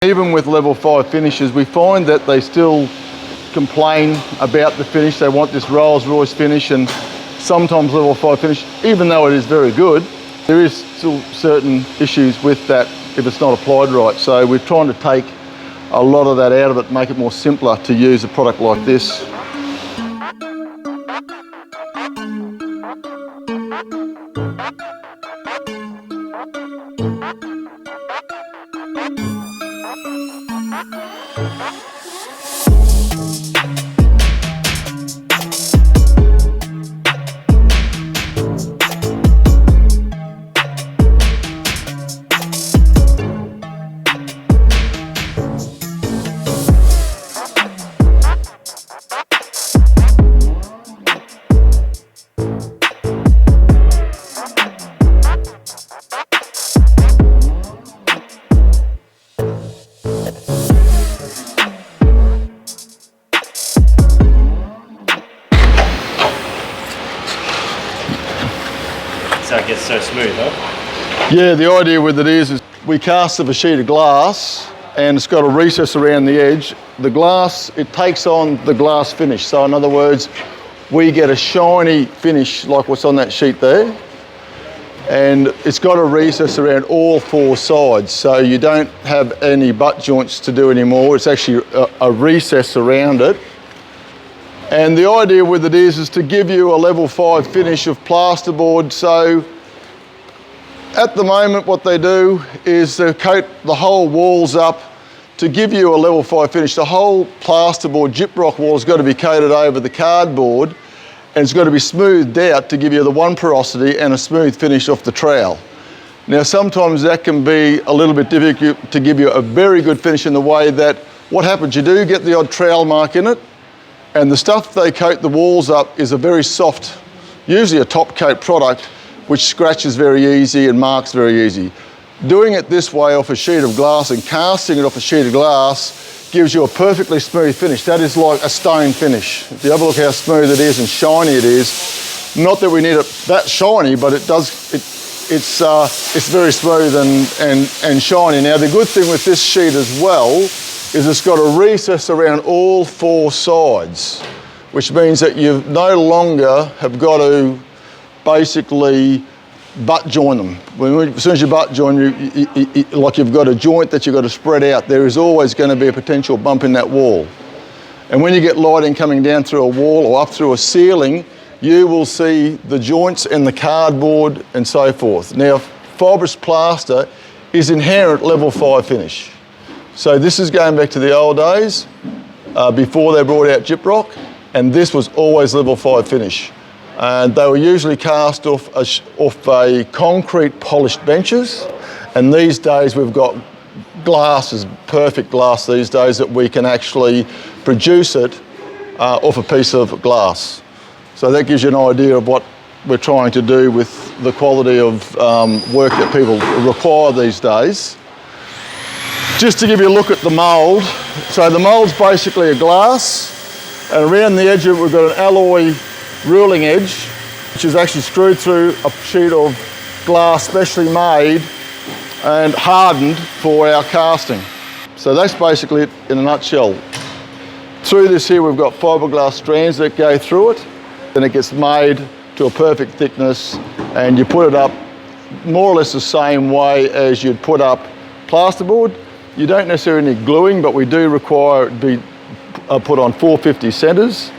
Even with level 5 finishes, we find that they still complain about the finish. They want this Rolls Royce finish, and sometimes level 5 finish, even though it is very good, there is still certain issues with that if it's not applied right. So we're trying to take a lot of that out of it, make it more simpler to use a product like this. So it gets so smooth, huh? Yeah, the idea with it is we cast of a sheet of glass and it's got a recess around the edge. The glass, it takes on the glass finish. So in other words, we get a shiny finish like what's on that sheet there. And it's got a recess around all 4 sides. So you don't have any butt joints to do anymore. It's actually a recess around it. And the idea with it is to give you a level 5 finish of plasterboard. So at the moment what they do is they coat the whole walls up to give you a level 5 finish. The whole plasterboard gyprock wall has got to be coated over the cardboard, and it's got to be smoothed out to give you the one porosity and a smooth finish off the trowel. Now sometimes that can be a little bit difficult to give you a very good finish in the way that what happens, you do get the odd trowel mark in it, and the stuff they coat the walls up is a very soft, usually a top coat product, which scratches very easy and marks very easy. Doing it this way off a sheet of glass and casting it off a sheet of glass gives you a perfectly smooth finish. That is like a stone finish. If you have a look how smooth it is and shiny it is, not that we need it that shiny, but it does, it's very smooth and shiny. Now the good thing with this sheet as well is it's got a recess around all 4 sides, which means that you no longer have got to basically butt join them. As soon as you butt join, like you've got a joint that you've got to spread out, there is always going to be a potential bump in that wall. And when you get lighting coming down through a wall or up through a ceiling, you will see the joints and the cardboard and so forth. Now, fibrous plaster is inherent level 5 finish. So this is going back to the old days, before they brought out gyprock, and this was always level 5 finish. And they were usually cast off a concrete polished benches, and these days we've got glasses, perfect glass these days, that we can actually produce it off a piece of glass. So that gives you an idea of what we're trying to do with the quality of work that people require these days. Just to give you a look at the mould. So the mould's basically a glass, and around the edge of it we've got an alloy ruling edge, which is actually screwed through a sheet of glass specially made and hardened for our casting. So that's basically it in a nutshell. Through this here we've got fiberglass strands that go through it, then it gets made to a perfect thickness, and you put it up more or less the same way as you'd put up plasterboard. You don't necessarily need gluing, but we do require it to be put on 450 centres,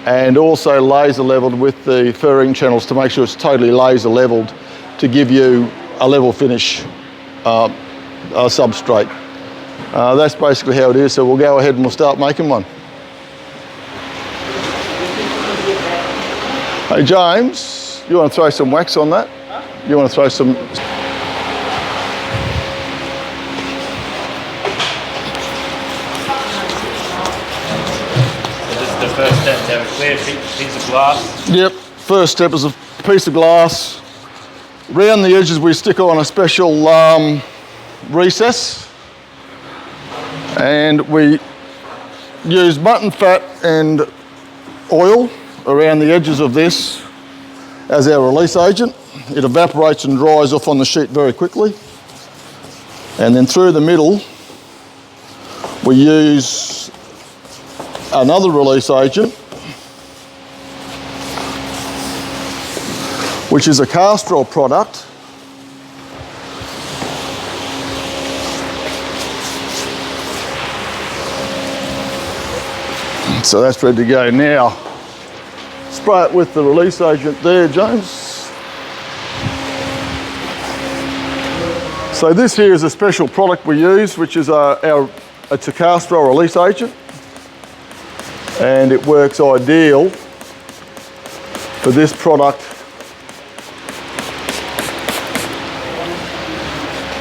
and also laser leveled with the furring channels to make sure it's totally laser leveled to give you a level finish substrate. That's basically how it is, so we'll go ahead and we'll start making one. Hey James, you want to throw some wax on that? Huh? You want to throw some... First step to have a clear piece of glass. Yep, first step is a piece of glass. Round the edges we stick on a special recess, and we use mutton fat and oil around the edges of this as our release agent. It evaporates and dries off on the sheet very quickly, and then through the middle we use another release agent, which is a Castrol product. So that's ready to go now. Spray it with the release agent there, James. So this here is a special product we use, which is it's a Castrol release agent, and it works ideal for this product.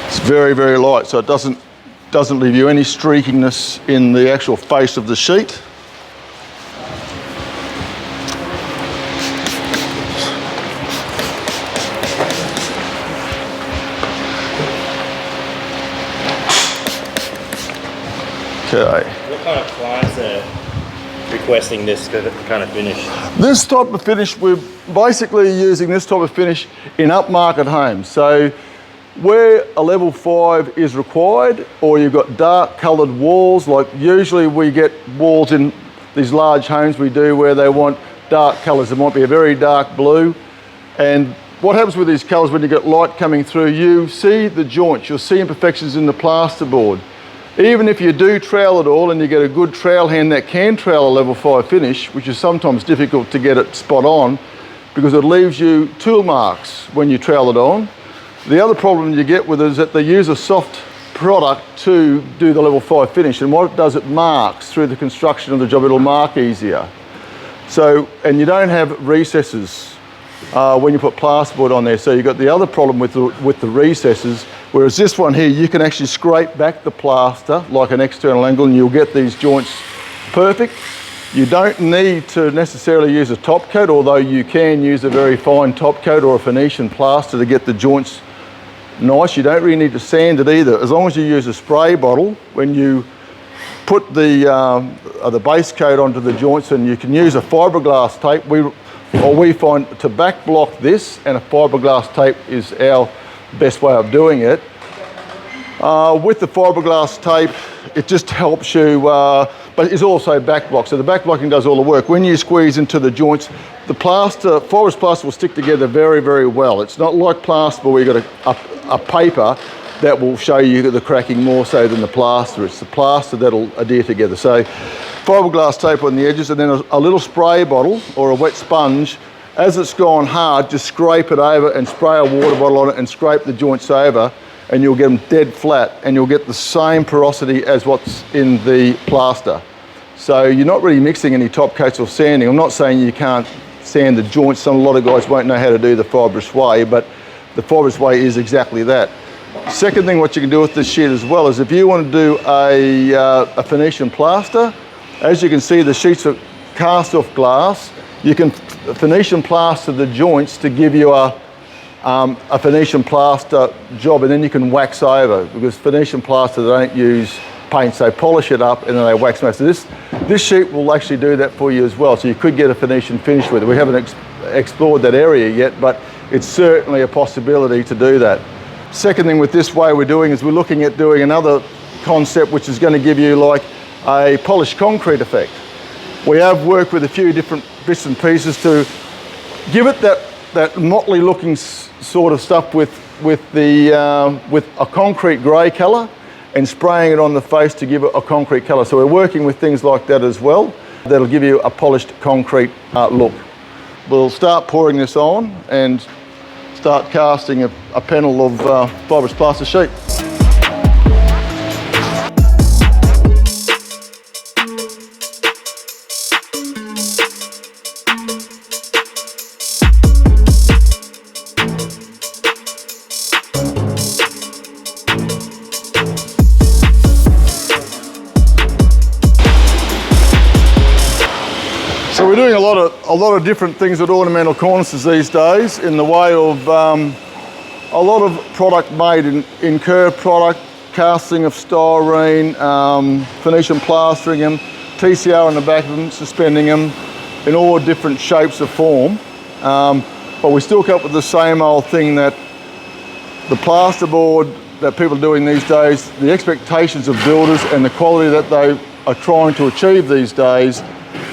It's very, very light, so it doesn't leave you any streakiness in the actual face of the sheet. Okay. What kind of clients are requesting this kind of finish? This type of finish, we're basically using this type of finish in upmarket homes. So where a level 5 is required, or you've got dark coloured walls, like usually we get walls in these large homes we do where they want dark colours. It might be a very dark blue. And what happens with these colours when you get light coming through, you see the joints, you'll see imperfections in the plasterboard. Even if you do trowel it all and you get a good trowel hand that can trowel a level 5 finish, which is sometimes difficult to get it spot on because it leaves you tool marks when you trowel it on. The other problem you get with it is that they use a soft product to do the level 5 finish, and what it does, it marks through the construction of the job. It'll mark easier. So, and you don't have recesses when you put plasterboard on there. So you've got the other problem with the recesses, whereas this one here, you can actually scrape back the plaster like an external angle and you'll get these joints perfect. You don't need to necessarily use a top coat, although you can use a very fine top coat or a Venetian plaster to get the joints nice. You don't really need to sand it either. As long as you use a spray bottle when you put the base coat onto the joints, and you can use a fiberglass tape. We find to back block this, and a fiberglass tape is our best way of doing it. With the fiberglass tape, it just helps you, but it's also back block. So the back blocking does all the work. When you squeeze into the joints, the plaster, fibrous plaster will stick together very, very well. It's not like plaster where you've got a paper that will show you the cracking more so than the plaster. It's the plaster that'll adhere together. So fiberglass tape on the edges, and then a little spray bottle or a wet sponge. As it's gone hard, just scrape it over and spray a water bottle on it and scrape the joints over, and you'll get them dead flat, and you'll get the same porosity as what's in the plaster. So you're not really mixing any top coats or sanding. I'm not saying you can't sand the joints. A lot of guys won't know how to do the fibrous way, but the fibrous way is exactly that. Second thing what you can do with this sheet as well is if you want to do a Venetian plaster, as you can see the sheets are cast off glass, you can Venetian plaster the joints to give you a Venetian plaster job, and then you can wax over, because Venetian plaster, they don't use paint, so polish it up and then they wax most. So this sheet will actually do that for you as well, so you could get a Venetian finish with it. We haven't explored that area yet, but it's certainly a possibility to do that. Second thing with this way we're doing is we're looking at doing another concept which is going to give you like a polished concrete effect. We have worked with a few different bits and pieces to give it that motley looking sort of stuff with a concrete grey colour, and spraying it on the face to give it a concrete colour. So we're working with things like that as well. That'll give you a polished concrete look. We'll start pouring this on and start casting a panel of fibrous plaster sheet. So we're doing a lot of different things with ornamental cornices these days, in the way of a lot of product made in curved product, casting of styrene, Venetian plastering them, TCR on the back of them, suspending them in all different shapes of form. But we still come up with the same old thing, that the plasterboard that people are doing these days, the expectations of builders and the quality that they are trying to achieve these days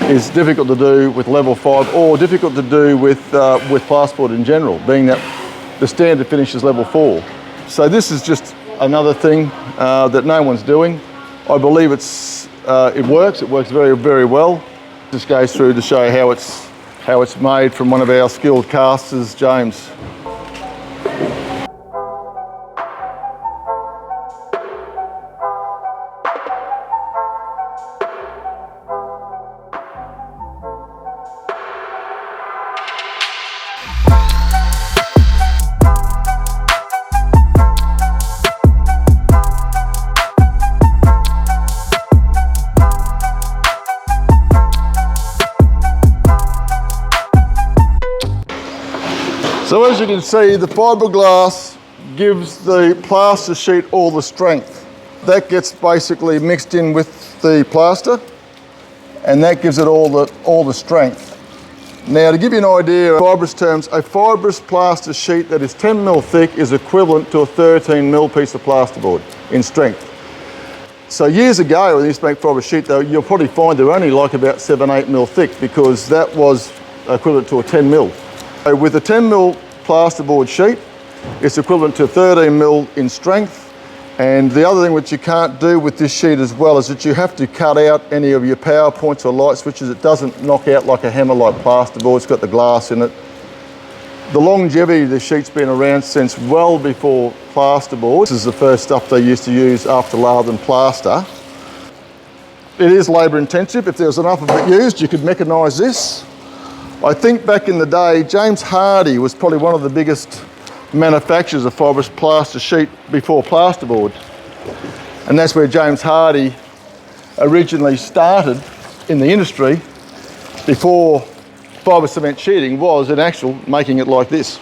is difficult to do with level 5 or difficult to do with plasterboard in general, being that the standard finish is level 4. So this is just another thing that no one's doing. I believe it works very, very well. Just goes through to show how it's made from one of our skilled casters, James. So as you can see, the fiberglass gives the plaster sheet all the strength. That gets basically mixed in with the plaster, and that gives it all the strength. Now, to give you an idea of fibrous terms, a fibrous plaster sheet that is 10 mil thick is equivalent to a 13 mil piece of plasterboard in strength. So years ago, when you used to make fibrous sheet, though, you'll probably find they're only like about 7-8 mil thick, because that was equivalent to a 10 mil. So with a 10 mil plasterboard sheet, it's equivalent to 13 mil in strength. And the other thing which you can't do with this sheet as well is that you have to cut out any of your power points or light switches. It doesn't knock out like a hammer like plasterboard. It's got the glass in it. The longevity of the sheet's been around since well before plasterboard. This is the first stuff they used to use after lathe and plaster. It is labour intensive. If there was enough of it used, you could mechanise this. I think back in the day, James Hardie was probably one of the biggest manufacturers of fibrous plaster sheet before plasterboard. And that's where James Hardie originally started in the industry before fibre cement sheeting was in actual making it like this.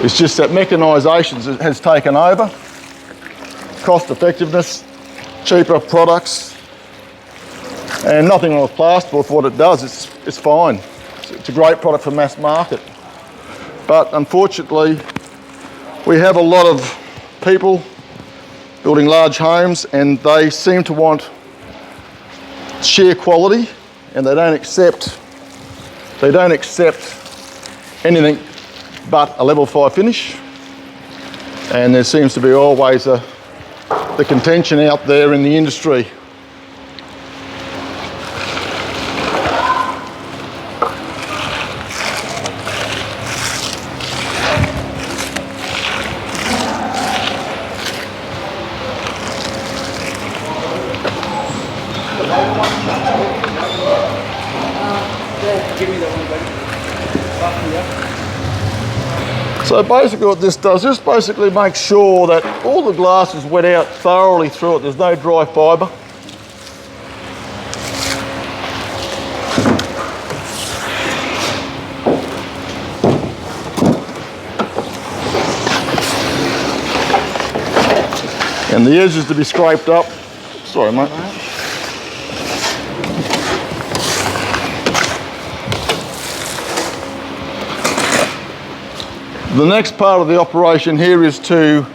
It's just that mechanisation has taken over, cost effectiveness, cheaper products, and nothing wrong with plasterboard for what it does. It's fine. It's a great product for mass market. But unfortunately, we have a lot of people building large homes, and they seem to want sheer quality, and they don't accept anything but a level 5 finish. And there seems to be always the contention out there in the industry. So basically what this does, this basically makes sure that all the glass is wet out thoroughly through it. There's no dry fibre. And the edges to be scraped up. Sorry, mate. The next part of the operation here is to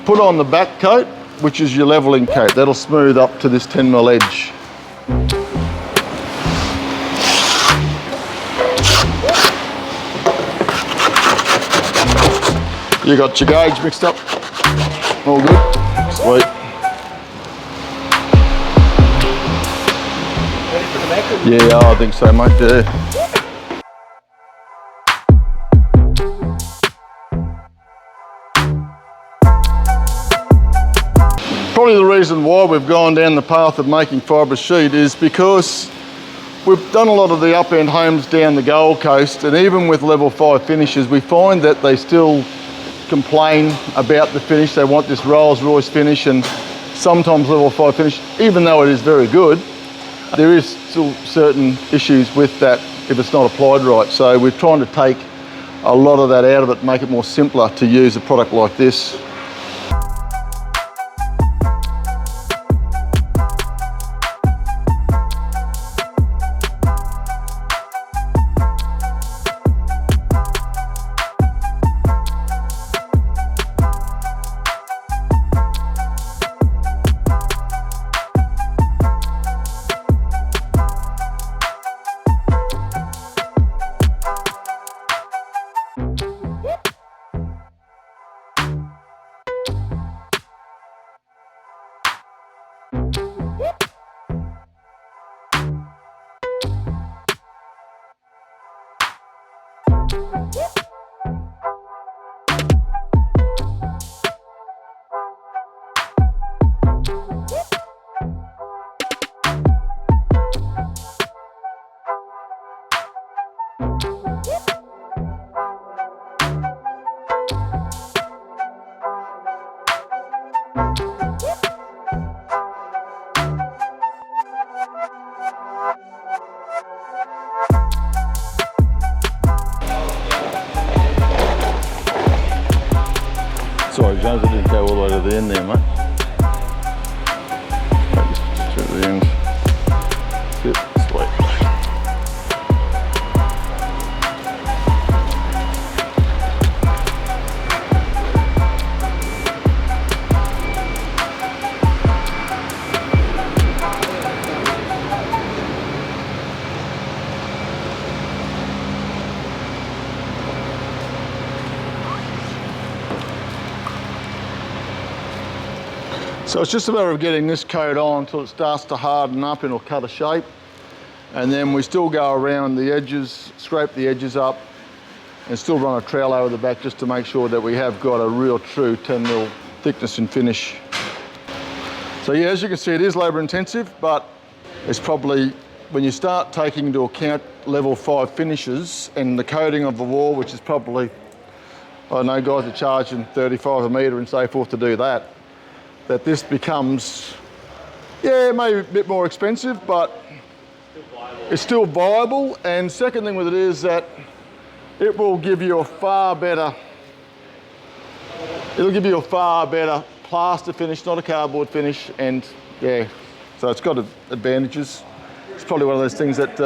put on the back coat, which is your levelling coat. That'll smooth up to this 10 mil edge. You got your gauge mixed up? All good? Sweet. Yeah, I think so, mate. Yeah. Probably the reason why we've gone down the path of making fibrous sheet is because we've done a lot of the up-end homes down the Gold Coast, and even with level 5 finishes, we find that they still complain about the finish. They want this Rolls Royce finish, and sometimes level 5 finish, even though it is very good, there is still certain issues with that if it's not applied right. So we're trying to take a lot of that out of it, make it more simpler to use a product like this. So it's just a matter of getting this coat on until it starts to harden up and it'll cut a shape. And then we still go around the edges, scrape the edges up, and still run a trowel over the back just to make sure that we have got a real true 10mm thickness and finish. So yeah, as you can see, it is labour intensive, but it's probably, when you start taking into account level 5 finishes and the coating of the wall, which is probably, I know guys are charging 35 a metre and so forth to do that, that this becomes, yeah, maybe a bit more expensive, but it's still viable. And second thing with it is that it will give you a far better, plaster finish, not a cardboard finish. And yeah, so it's got advantages. It's probably one of those things that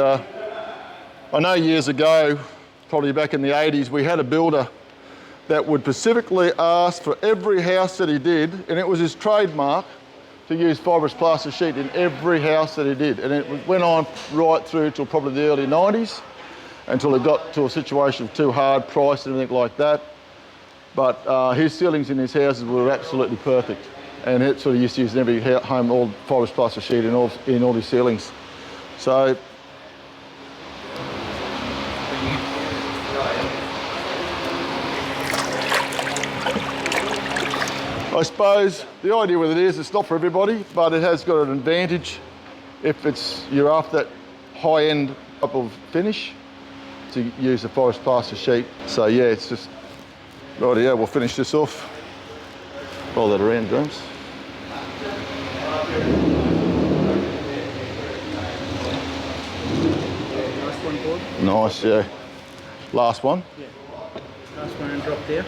I know years ago, probably back in the 80s, we had a builder that would specifically ask for every house that he did, and it was his trademark to use fibrous plaster sheet in every house that he did. And it went on right through till probably the early 90s, until it got to a situation of too hard price and everything like that. But his ceilings in his houses were absolutely perfect. And it sort of used to use in every home all fibrous plaster sheet in all his ceilings. So, I suppose the idea with it is it's not for everybody, but it has got an advantage if you're after that high-end type of finish to use the fibrous plaster sheet. So yeah, it's just, right, yeah, we'll finish this off. Roll that around, James. Last one, Bob. Nice, yeah. Last one. Yeah. Last one and drop there.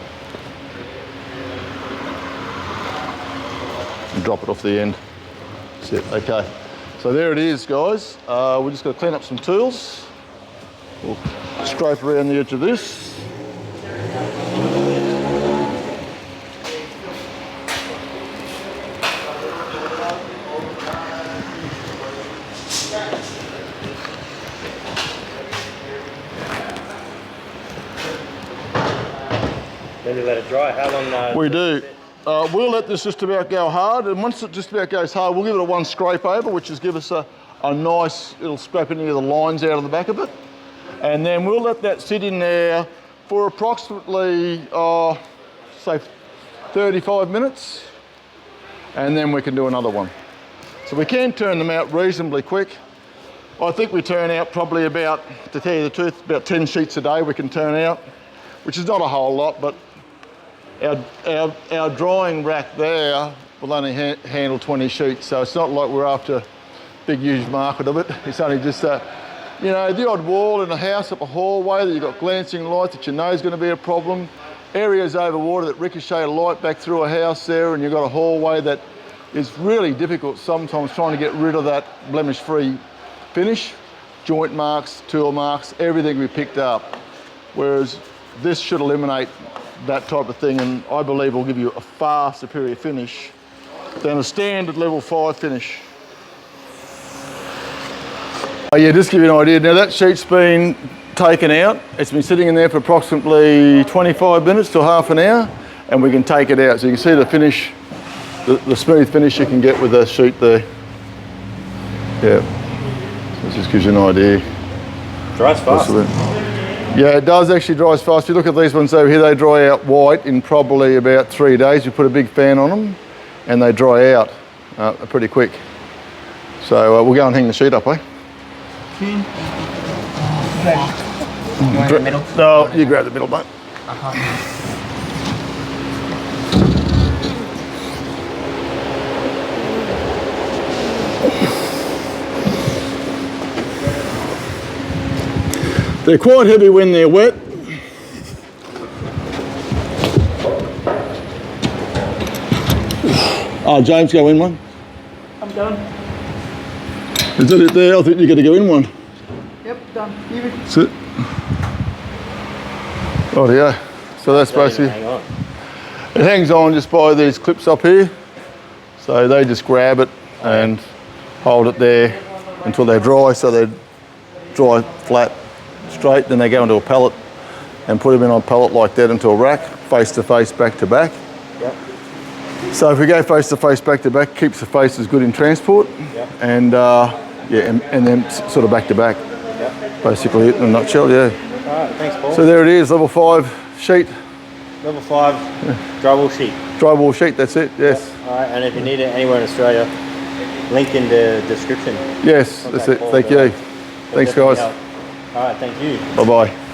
And drop it off the end. That's it, okay. So there it is, guys. We're just gonna clean up some tools. We'll scrape around the edge of this. Then you let it dry. How long? We do. We'll let this just about go hard, and once it just about goes hard, we'll give it a one scrape over, which is give us a nice, it'll scrape any of the lines out of the back of it. And then we'll let that sit in there for approximately, say 35 minutes, and then we can do another one. So we can turn them out reasonably quick. I think we turn out probably about, to tell you the truth, about 10 sheets a day we can turn out, which is not a whole lot, but our drying rack there will only handle 20 sheets, so it's not like we're after a big, huge market of it. It's only just, you know, the odd wall in a house up a hallway that you've got glancing lights that you know is going to be a problem. Areas over water that ricochet a light back through a house there, and you've got a hallway that is really difficult sometimes trying to get rid of that blemish-free finish. Joint marks, tool marks, everything we picked up. Whereas this should eliminate that type of thing, and I believe will give you a far superior finish than a standard level 5 finish. Oh yeah, just to give you an idea, now that sheet's been taken out. It's been sitting in there for approximately 25 minutes to half an hour, and we can take it out. So you can see the finish, the smooth finish you can get with the sheet there. Yeah, so this just gives you an idea. Dries fast. Yeah, it does actually dry fast. If you look at these ones over here, they dry out white in probably about 3 days. You put a big fan on them and they dry out pretty quick. So we'll go and hang the sheet up, eh? You want the middle? No, you grab the middle, mate. They're quite heavy when they're wet. Oh, James, go in one. I'm done. Is that it there? I think you're going to go in one. Yep, done. Even. That's it. Oh yeah. So that's basically, Hang on. it hangs on just by these clips up here. So they just grab it and hold it there until they dry. So they dry flat, straight, then they go into a pallet and put them in on a pallet like that into a rack, face to face, back to back. Yep. So if we go face to face, back to back, keeps the faces good in transport, Yep. and and then sort of back to back. Yep. Basically, it in a nutshell, yeah. All right, thanks, Paul. So there it is, level 5 sheet, Level 5 drywall sheet. drywall sheet. That's it. Yes, All right, and if you need it anywhere in Australia, link in the description. yes, that's it. Paul Thank for you. that. Thanks, Definitely guys. help. All right, thank you. Bye bye.